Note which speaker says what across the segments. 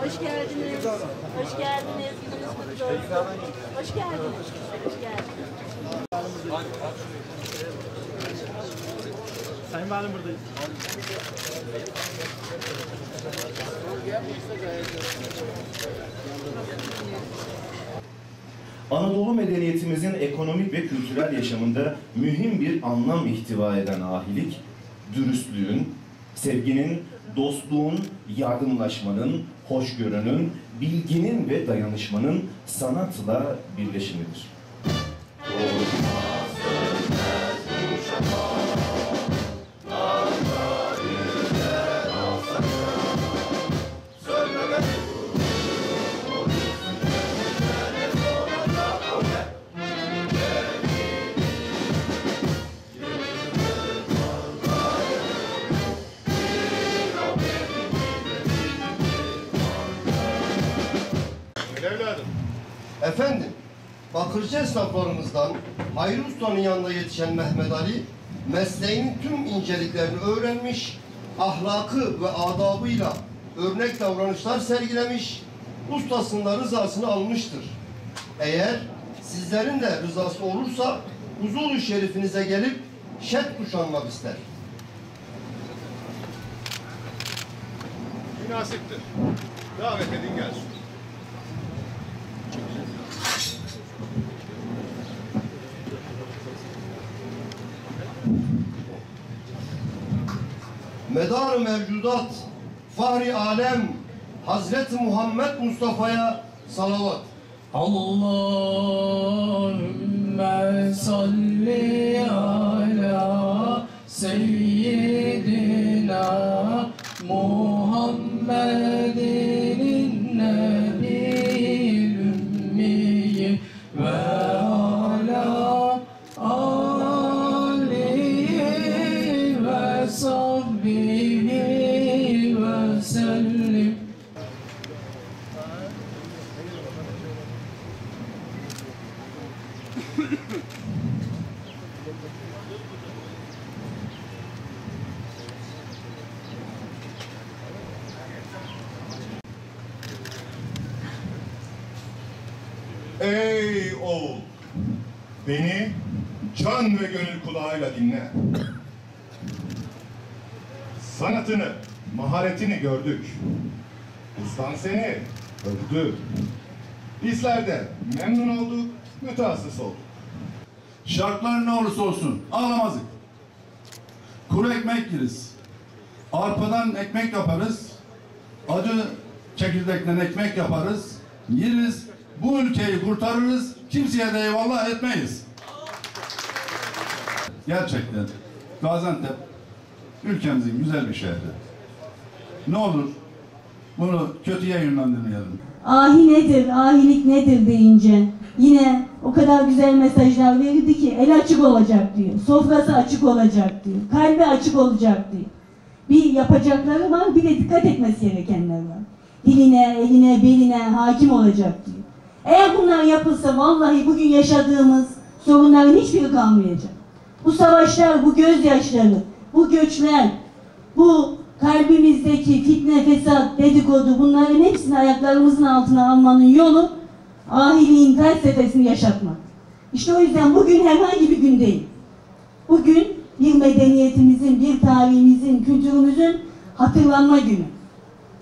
Speaker 1: Hoş geldiniz. Hoş geldiniz. Gününüz kutlu olsun. Hoş geldiniz. Hoş geldiniz.
Speaker 2: Sayın Valim buradayız.
Speaker 3: Anadolu medeniyetimizin ekonomik ve kültürel yaşamında mühim bir anlam ihtiva eden ahilik, dürüstlüğün, sevginin, dostluğun, yardımlaşmanın, hoşgörünün, bilginin ve dayanışmanın sanatla birleşimidir.
Speaker 4: Evladım.
Speaker 5: Efendim, bakırcı esnaflarımızdan Hayri Usta'nın yanında yetişen Mehmet Ali, mesleğinin tüm inceliklerini öğrenmiş, ahlakı ve adabıyla örnek davranışlar sergilemiş, ustasının da rızasını almıştır. Eğer sizlerin de rızası olursa, huzur-u şerifinize gelip şerh kuşanmak ister.
Speaker 4: Münasiptir. Davet edin gelsin.
Speaker 5: Medar-ı mevcudat, fahri alem, Hazreti Muhammed Mustafa'ya salavat.
Speaker 6: Allahümme salli ala seyyidina Muhammedin nebiyyil ümmiyi ve ala alihi ve sahbihi ve sellim.
Speaker 4: Ey oğul! Beni can ve gönül kulağıyla dinle. Sanatını, maharetini gördük. Ustan seni övdü. Bizler de memnun olduk, mütehassıs olduk.
Speaker 7: Şartlar ne olursa olsun ağlamazdık. Kuru ekmek yeriz. Arpadan ekmek yaparız. Acı çekirdekten ekmek yaparız. Yeriz. Bu ülkeyi kurtarırız. Kimseye de eyvallah etmeyiz. Gerçekten Gaziantep ülkemizin güzel bir şehri. Ne olur bunu kötüye yönlendirmeyelim.
Speaker 8: Ahi nedir, ahilik nedir deyince yine o kadar güzel mesajlar verildi ki el açık olacak diyor, sofrası açık olacak diyor, kalbi açık olacak diyor. Bir yapacakları var, bir de dikkat etmesi gerekenler var. Diline, eline, beline hakim olacak diyor. Eğer bunlar yapılsa vallahi bugün yaşadığımız sorunların hiçbiri kalmayacak. Bu savaşlar, bu gözyaşları, bu göçler, bu kalbimizdeki fitne, fesat, dedikodu bunların hepsini ayaklarımızın altına almanın yolu ahiliğin felsefesini yaşatmak. İşte o yüzden bugün herhangi bir gün değil. Bugün bir medeniyetimizin, bir tarihimizin, kültürümüzün hatırlanma günü.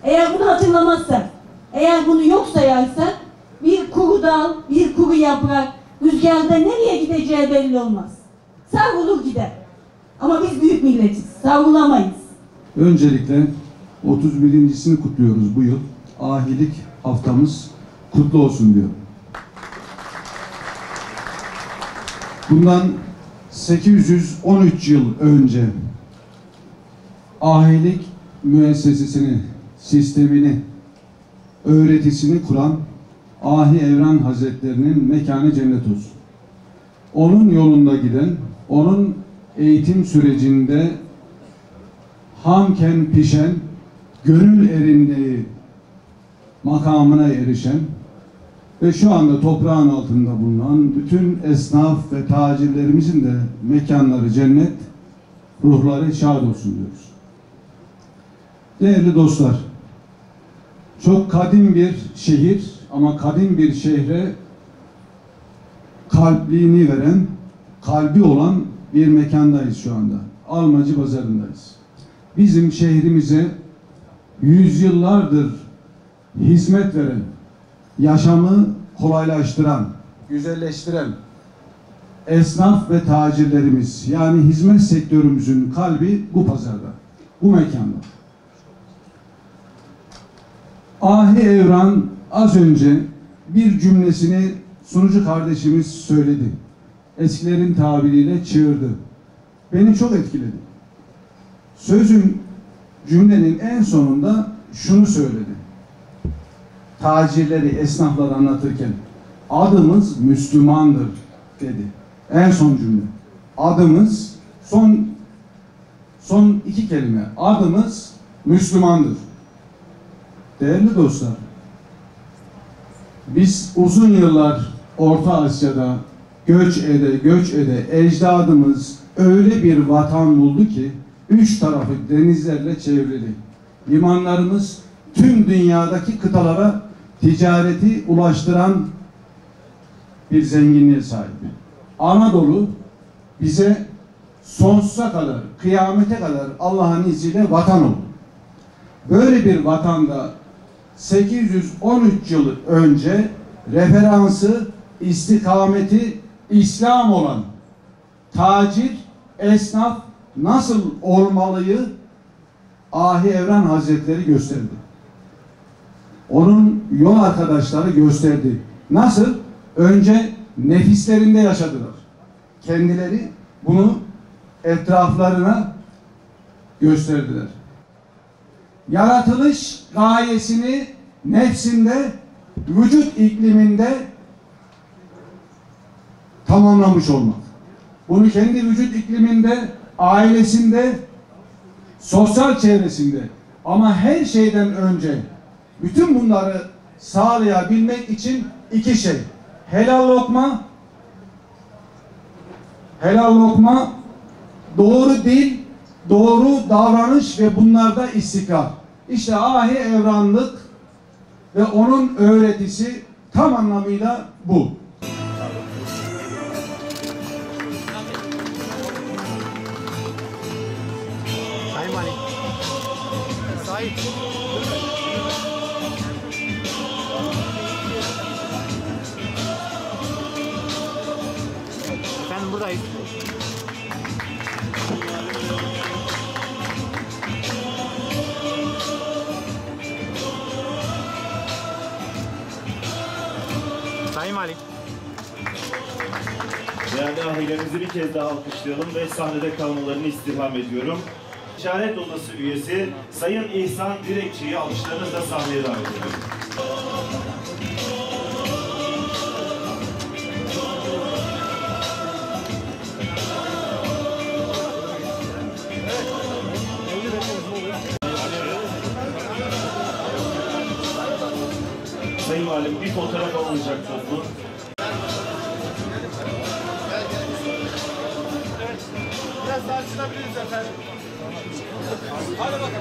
Speaker 8: Eğer bunu hatırlamazsak, eğer bunu yok sayarsak bir kuru dal, bir kuru yaprak rüzgarda nereye gideceği belli olmaz. Savrulur gider. Ama biz büyük milletiz. Savrulamayız.
Speaker 9: Öncelikle 31.sini kutluyoruz bu yıl. Ahilik haftamız kutlu olsun diyor. Bundan 813 yıl önce ahilik müessesesini, sistemini, öğretisini kuran Ahi Evran Hazretlerinin mekanı cennet olsun. Onun yolunda giden, onun eğitim sürecinde hamken pişen, gönül erinliği makamına erişen ve şu anda toprağın altında bulunan bütün esnaf ve tacirlerimizin de mekanları cennet, ruhları şad olsun diyoruz. Değerli dostlar, çok kadim bir şehir ama kadim bir şehre kalpliğini veren, kalbi olan bir mekandayız şu anda. Almacı Pazarı'ndayız. Bizim şehrimize yüzyıllardır hizmet veren, yaşamı kolaylaştıran, güzelleştiren esnaf ve tacirlerimiz, yani hizmet sektörümüzün kalbi bu pazarda, bu mekanda. Ahi Evran az önce bir cümlesini sunucu kardeşimiz söyledi. Eskilerin tabiriyle çığırdı. Beni çok etkiledi. Cümlenin en sonunda şunu söyledi. Tacirleri, esnafları anlatırken adımız Müslümandır dedi. En son cümle. Adımız, son iki kelime. Adımız Müslümandır. Değerli dostlar, biz uzun yıllar Orta Asya'da göç ede ecdadımız öyle bir vatan buldu ki 3 tarafı denizlerle çevrili. Limanlarımız tüm dünyadaki kıtalara ticareti ulaştıran bir zenginliğe sahip. Anadolu bize sonsuza kadar, kıyamete kadar Allah'ın izniyle vatan oldu. Böyle bir vatanda 813 yıl önce referansı, istikameti İslam olan tacir, esnaf nasıl olmalıyı Ahi Evran Hazretleri gösterdi. Onun yol arkadaşları gösterdi. Nasıl? Önce nefislerinde yaşadılar. Kendileri bunu etraflarına gösterdiler. Yaratılış gayesini nefsinde, vücut ikliminde tamamlamış olmak. Bunu kendi vücut ikliminde, ailesinde, sosyal çevresinde, ama her şeyden önce bütün bunları sağlayabilmek için 2 şey. Helal lokma, doğru dil, doğru davranış ve bunlarda istikrar. İşte Ahi Evranlık ve onun öğretisi tam anlamıyla bu.
Speaker 2: Sayın Valim. Sayın. Efendim buradayız. Sayın Valim.
Speaker 3: Değerli ahilerimizi bir kez daha alkışlayalım ve sahnede kalmalarını istirham ediyorum. İşaret Odası üyesi Sayın İhsan Direkçi'yi alkışlarınızla sahneye davet ediyorum. Sayın Valim, bir fotoğraf alınacak toplu.
Speaker 2: Biraz daha açılabiliriz efendim. Hadi bakalım.